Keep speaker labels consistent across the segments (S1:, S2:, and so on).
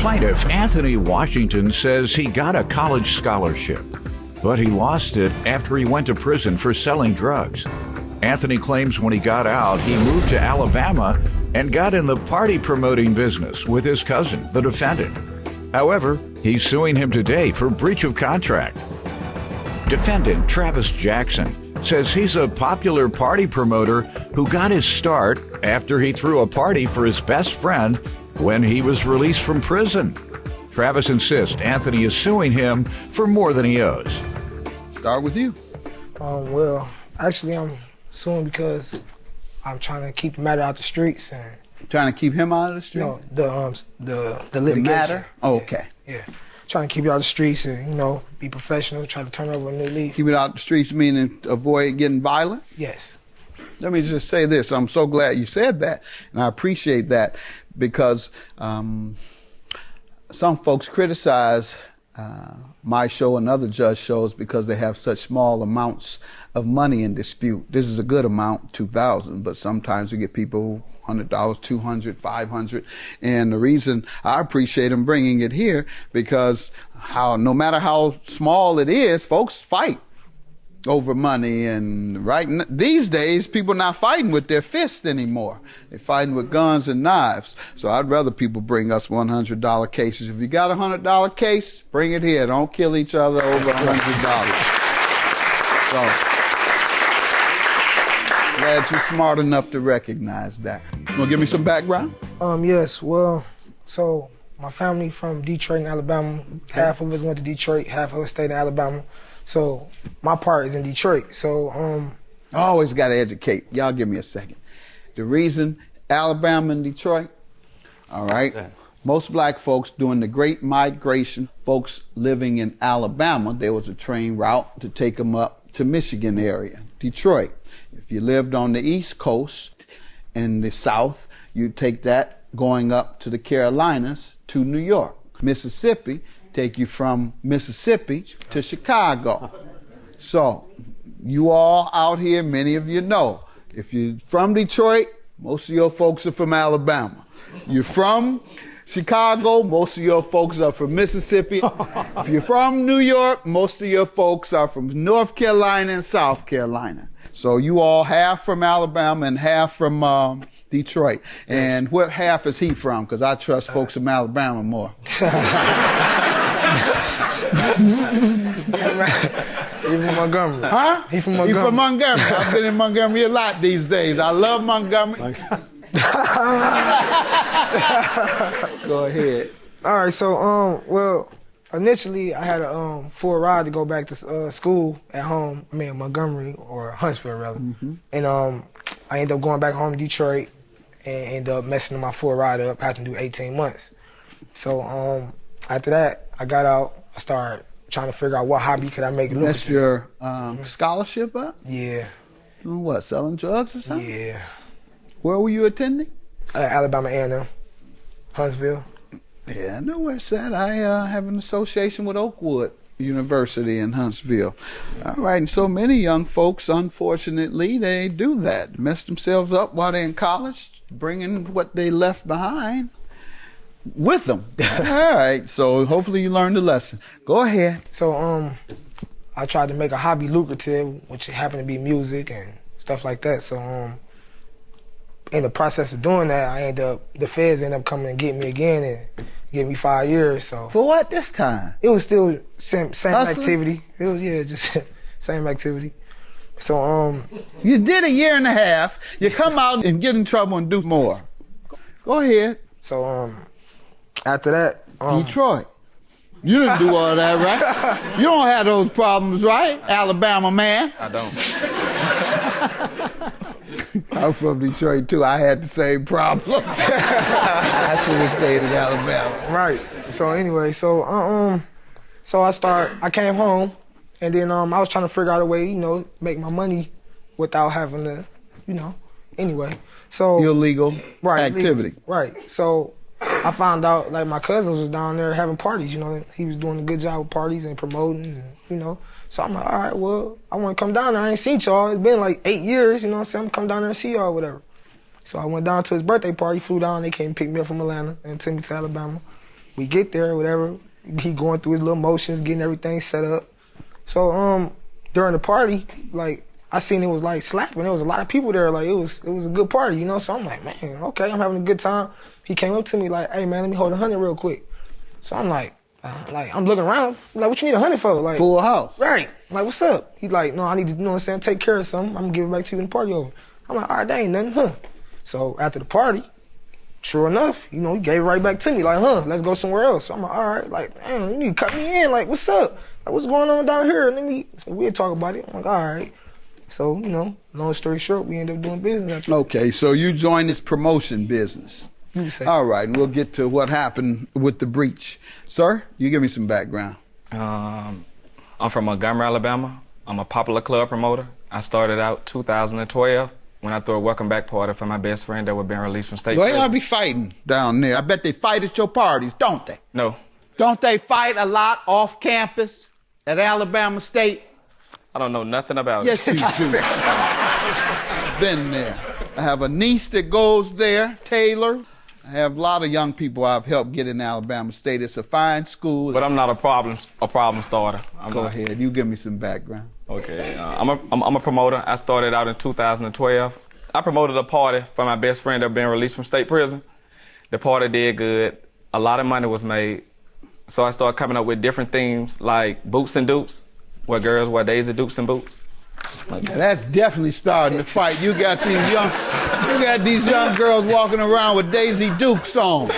S1: Plaintiff Anthony Washington says he got a college scholarship, but he lost it after he went to prison for selling drugs. Anthony claims when he got out, he moved to Alabama and got in the party promoting business with his cousin, the defendant. However, he's suing him today for breach of contract. Defendant Travis Jackson says he's a popular party promoter who got his start after he threw a party for his best friend when he was released from prison. Travis insists Anthony is suing him for more than he owes.
S2: Start with you.
S3: Well, actually, I'm suing because I'm trying to keep the matter out the streets and.
S2: Trying to keep him out of the street?
S3: No, the litigation.
S2: The matter? Oh, okay.
S3: Yeah. Trying to keep it out the streets and, be professional, try to turn over a new leaf.
S2: Keep it out the streets meaning avoid getting violent?
S3: Yes.
S2: Let me just say this. I'm so glad you said that, and I appreciate that because some folks criticize my show and other judge shows because they have such small amounts of money in dispute. This is a good amount, $2,000, but sometimes we get people $100, $200, $500. And the reason I appreciate them bringing it here because no matter how small it is, folks fight over money. And these days, people are not fighting with their fists anymore. They're fighting with guns and knives. So I'd rather people bring us $100 cases. If you got a $100 case, bring it here. Don't kill each other over $100. So glad you're smart enough to recognize that. You want to give me some background?
S3: Yes. Well, so my family from Detroit and Alabama. Half of us went to Detroit, half of us stayed in Alabama. So my part is in Detroit. So
S2: I always got to educate. Y'all give me a second. The reason Alabama and Detroit, all right, most black folks during the Great Migration, folks living in Alabama, there was a train route to take them up to Michigan area, Detroit. If you lived on the East Coast in the South, you'd take that going up to the Carolinas to New York. Mississippi, take you from Mississippi to Chicago. So you all out here, many of you know, if you're from Detroit, most of your folks are from Alabama. You're from Chicago, most of your folks are from Mississippi. If you're from New York, most of your folks are from North Carolina and South Carolina. So you all half from Alabama and half from Detroit. And what half is he from? Because I trust folks from Alabama more.
S3: He from Montgomery.
S2: Huh?
S3: He from Montgomery.
S2: He from Montgomery. I've been in Montgomery a lot these days. I love Montgomery. Go ahead.
S3: All right, so well, initially I had a full ride to go back to school at home. I mean Montgomery or Huntsville rather. Mm-hmm. And I ended up going back home to Detroit and ended up messing my full ride up. I had to do 18 months. So after that, I got out. I started trying to figure out what hobby could I make lucrative.
S2: That's your scholarship up?
S3: Yeah.
S2: Doing what, selling drugs or something?
S3: Yeah.
S2: Where were you attending?
S3: Alabama A&M, Huntsville.
S2: Yeah, I know where it's at. I have an association with Oakwood University in Huntsville. All right, and so many young folks, unfortunately, they do that. Mess themselves up while they're in college, bringing what they left behind with them. All right, so hopefully you learned the lesson. Go ahead.
S3: So I tried to make a hobby lucrative, which happened to be music and stuff like that. So in the process of doing that, the feds ended up coming and getting me again and gave me 5 years. So
S2: for what this time?
S3: It was still same
S2: Hustling?
S3: activity. It was just same activity. So
S2: you did a year and a half. You come out and get in trouble and do more. Go ahead.
S3: So after that,
S2: Detroit. You didn't do all that, right? You don't have those problems, right? Alabama man.
S4: I don't.
S2: I'm from Detroit too. I had the same problems. I should have stayed in Alabama.
S3: Right. So anyway, so I came home, and then I was trying to figure out a way, make my money without having to, anyway. So
S2: illegal activity.
S3: Legal, right. So I found out like my cousins was down there having parties. He was doing a good job with parties and promoting, and, So I'm like, all right, well, I want to come down there. I ain't seen y'all. It's been like 8 years, I'm saying? I'm come down there and see y'all or whatever. So I went down to his birthday party, flew down. They came and picked me up from Atlanta and took me to Alabama. we get there, whatever. He going through his little motions, getting everything set up. So during the party, like I seen it was like slapping. There was a lot of people there. Like it was a good party, you know. So I'm like, man, okay, I'm having a good time. He came up to me like, hey man, let me hold 100 real quick. So I'm like I'm looking around, like, what you need 100 for? Like,
S2: full house.
S3: Right. Like, what's up? He's like, no, I need to, you know what I'm saying, take care of something. I'm gonna give it back to you when the party over. I'm like, all right, that ain't nothing, huh? So after the party, sure enough, you know, he gave it right back to me, like, let's go somewhere else. So I'm like, all right, like, man, you need to cut me in. Like, what's up? Like, what's going on down here? So we'll talk about it. I'm like, all right. So, you know, long story short, we ended up doing business after that.
S2: Okay, so you joined this promotion business. All right, and we'll get to what happened with the breach. Sir, you give me some background.
S4: I'm from Montgomery, Alabama. I'm a popular club promoter. I started out 2012 when I threw a welcome back party for my best friend that was being released from state
S2: Well,
S4: prison.
S2: y'all be fighting down there. I bet they fight at your parties, don't they?
S4: No.
S2: Don't they fight a lot off campus at Alabama State?
S4: I don't know nothing about
S2: Yes,
S4: it.
S2: you do. Been there. I have a niece that goes there, Taylor. I have a lot of young people I've helped get in Alabama State. It's a fine school.
S4: But I'm not a problem starter.
S2: Go ahead. You give me some background.
S4: Okay. I'm a promoter. I started out in 2012. I promoted a party for my best friend that had been released from state prison. The party did good. A lot of money was made. So I started coming up with different themes like boots and dukes, where girls wear Daisy Dukes and boots.
S2: Now that's definitely starting to fight. You got these young girls walking around with Daisy Dukes on.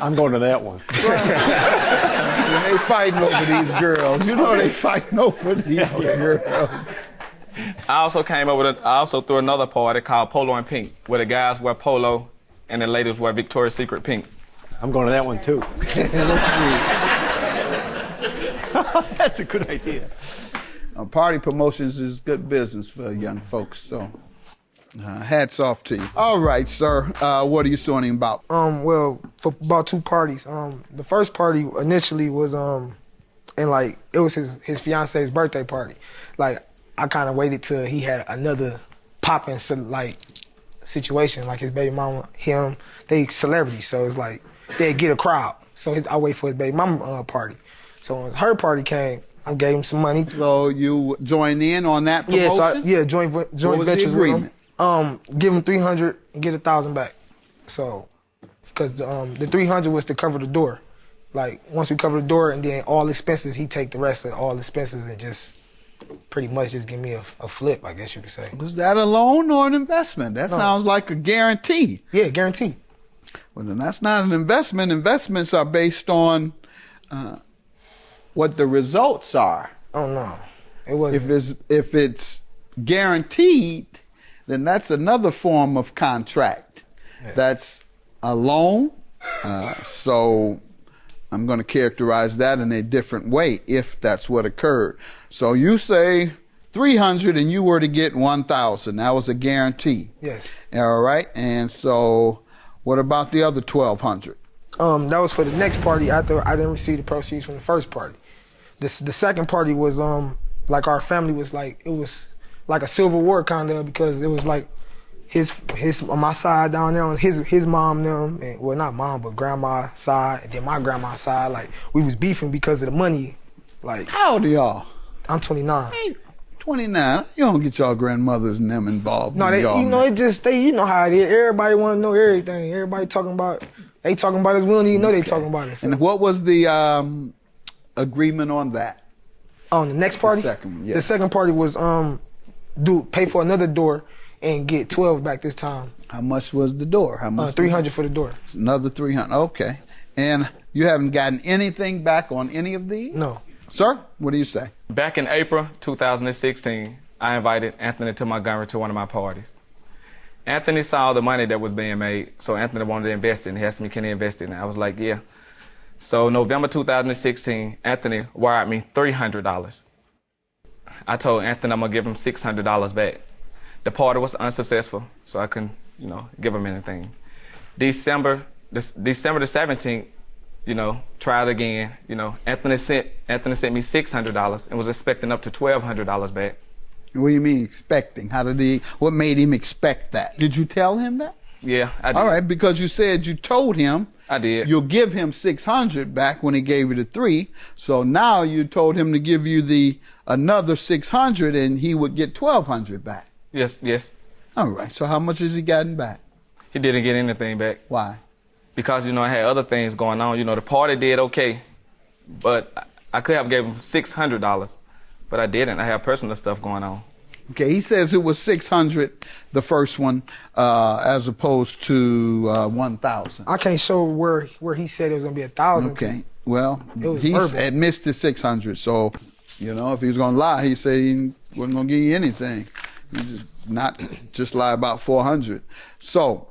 S5: I'm going to that one.
S2: They fighting over these girls. You know they fighting over these girls.
S4: I also threw another party called Polo and Pink, where the guys wear polo and the ladies wear Victoria's Secret pink.
S5: I'm going to that one too.
S2: Let's see.
S5: That's a good idea.
S2: Party promotions is good business for young folks, so hats off to you. All right, sir. What are you suing him about?
S3: Well, for about 2 parties. The first party initially was and like it was his fiance's birthday party. Like I kind of waited till he had another popping like situation, like his baby mama, him, they celebrities, so it's like they get a crowd. So I wait for his baby mama party. So when her party came, I gave him some money.
S2: So you joined in on that promotion?
S3: Joint
S2: What was the
S3: ventures
S2: agreement?
S3: with him. Give him 300 and get 1,000 back. So, because the 300 was to cover the door. Like once we cover the door and then all expenses, he take the rest of all expenses and just pretty much just give me a flip, I guess you could say.
S2: Was that a loan or an investment? That sounds like a guarantee.
S3: Yeah, guarantee.
S2: Well, then that's not an investment. Investments are based on what the results are.
S3: Oh no, it wasn't.
S2: If it's guaranteed, then that's another form of contract. Yeah. That's a loan. So I'm going to characterize that in a different way if that's what occurred. So you say 300 and you were to get 1,000. That was a guarantee.
S3: Yes.
S2: All right. And so what about the other 1,200?
S3: That was for the next party after I didn't receive the proceeds from the first party. The second party was like our family was like, it was like a civil war kind of, because it was like his on my side down there on his mom them, and, well not mom but grandma side, and then my grandma's side, like we was beefing because of the money. Like
S2: how old are y'all?
S3: I'm 29.
S2: Hey, 29. You don't get y'all grandmothers and them involved.
S3: No, they, you know, it just you know how it is. Everybody want to know everything. Everybody talking about. They talking about us. We don't even know they talking about us. So.
S2: And what was the agreement on that?
S3: On the next party?
S2: The second one, yes.
S3: The second party was pay for another door and get 12 back this time.
S2: How much was the door? How much?
S3: 300 for the door.
S2: Another 300. Okay. And you haven't gotten anything back on any of these?
S3: No.
S2: Sir, what do you say?
S4: Back in April 2016, I invited Anthony to Montgomery to one of my parties. Anthony saw the money that was being made, so Anthony wanted to invest in it. He asked me, can he invest in it? I was like, yeah. So November 2016, Anthony wired me $300. I told Anthony I'm gonna give him $600 back. The party was unsuccessful, so I couldn't, give him anything. December the 17th, tried again. Anthony sent me $600 and was expecting up to $1,200 back.
S2: What do you mean expecting? What made him expect that? Did you tell him that?
S4: Yeah, I did.
S2: All right, because you said you told him
S4: I did.
S2: You'll give him 600 back when he gave you the 3. So now you told him to give you another 600 and he would get 1,200 back.
S4: Yes, yes.
S2: All right. So how much has he gotten back?
S4: He didn't get anything back.
S2: Why?
S4: Because, I had other things going on. The party did okay, but I could have gave him $600, but I didn't. I have personal stuff going on.
S2: Okay, he says it was 600, the first one, as opposed to 1,000.
S3: I can't show where he said it was gonna be 1,000.
S2: Okay, well,
S3: he
S2: admits to 600. So, if he was gonna lie, he said he wasn't gonna give you anything. He just lie about 400. So,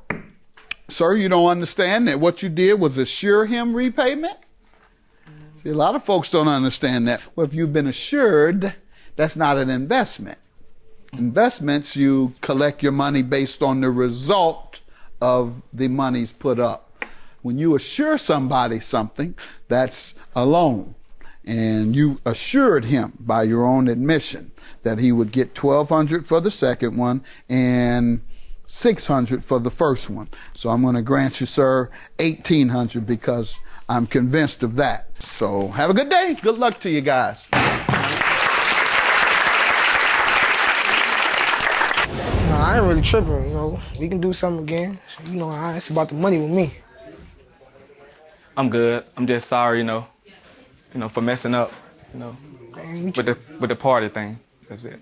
S2: sir, you don't understand that what you did was assure him repayment? See, a lot of folks don't understand that. Well, if you've been assured, that's not an investment. Investments, you collect your money based on the result of the monies put up. When you assure somebody something, that's a loan. And you assured him by your own admission that he would get $1,200 for the second one and $600 for the first one. So I'm going to grant you, sir, $1,800 because I'm convinced of that. So have a good day. Good luck to you guys.
S3: I ain't really tripping, We can do something again. It's about the money with me.
S4: I'm good. I'm just sorry, for messing up, with the party thing. That's it.